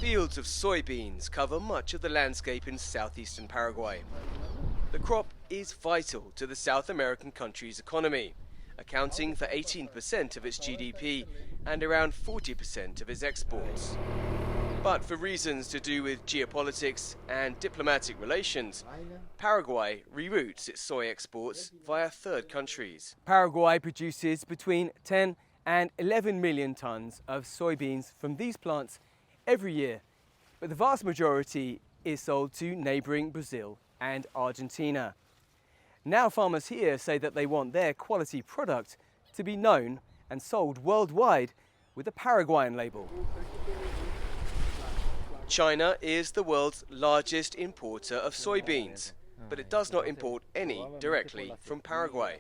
Fields of soybeans cover much of the landscape in southeastern Paraguay. The crop is vital to the South American country's economy, accounting for 18% of its GDP and around 40% of its exports. But for reasons to do with geopolitics and diplomatic relations, Paraguay reroutes its soy exports via third countries. Paraguay produces between 10 and 11 million tons of soybeans from these plants every year, but the vast majority is sold to neighbouring Brazil and Argentina. Now farmers here say that they want their quality product to be known and sold worldwide with a Paraguayan label. China is the world's largest importer of soybeans, but it does not import any directly from Paraguay.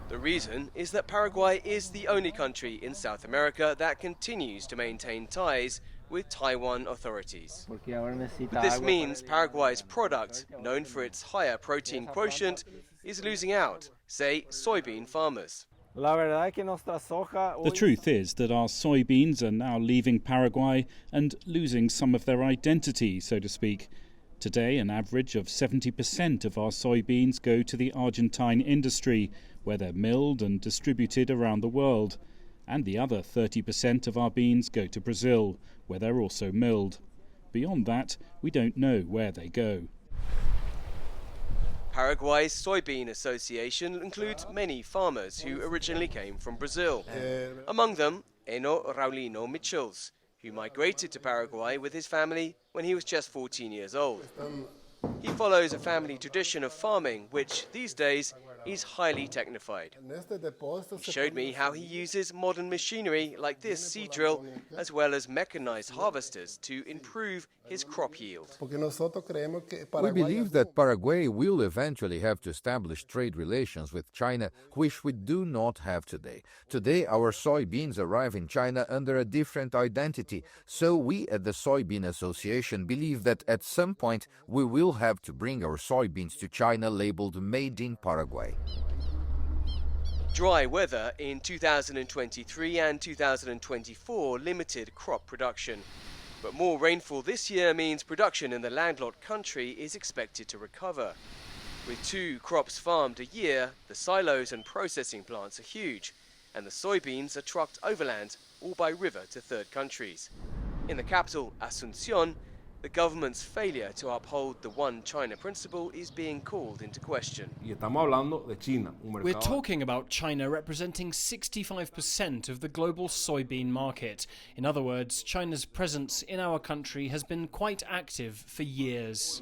The reason is that Paraguay is the only country in South America that continues to maintain ties with Taiwan authorities. But this means Paraguay's product, known for its higher protein quotient, is losing out, say soybean farmers. The truth is that our soybeans are now leaving Paraguay and losing some of their identity, so to speak. Today, an average of 70% of our soybeans go to the Argentine industry, where they're milled and distributed around the world. And the other 30% of our beans go to Brazil, where they're also milled. Beyond that, we don't know where they go. Paraguay's Soybean Association includes many farmers who originally came from Brazil. Among them, Eno Raulino Michels, who migrated to Paraguay with his family when he was just 14 years old. He follows a family tradition of farming, which these days is highly technified. He showed me how he uses modern machinery like this seed drill, as well as mechanized harvesters to improve his crop yield. We believe that Paraguay will eventually have to establish trade relations with China, which we do not have today. Today, our soybeans arrive in China under a different identity, so we at the Soybean Association believe that at some point we will have to bring our soybeans to China labeled Made in Paraguay. Dry weather in 2023 and 2024 limited crop production. But more rainfall this year means production in the landlocked country is expected to recover. With 2 crops farmed a year, the silos and processing plants are huge, and the soybeans are trucked overland or by river to third countries. In the capital, Asunción, the government's failure to uphold the One China principle is being called into question. We're talking about China representing 65% of the global soybean market. In other words, China's presence in our country has been quite active for years.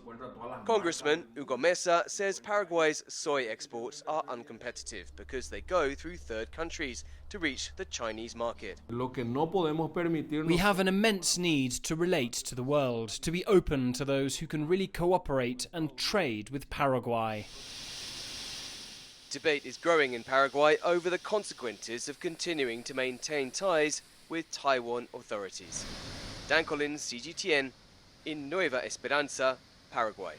Congressman Hugo Mesa says Paraguay's soy exports are uncompetitive because they go through third countries to reach the Chinese market. We have an immense need to relate to the world, to be open to those who can really cooperate and trade with Paraguay. Debate is growing in Paraguay over the consequences of continuing to maintain ties with Taiwan authorities. Dan Collyns, CGTN, in Nueva Esperanza, Paraguay.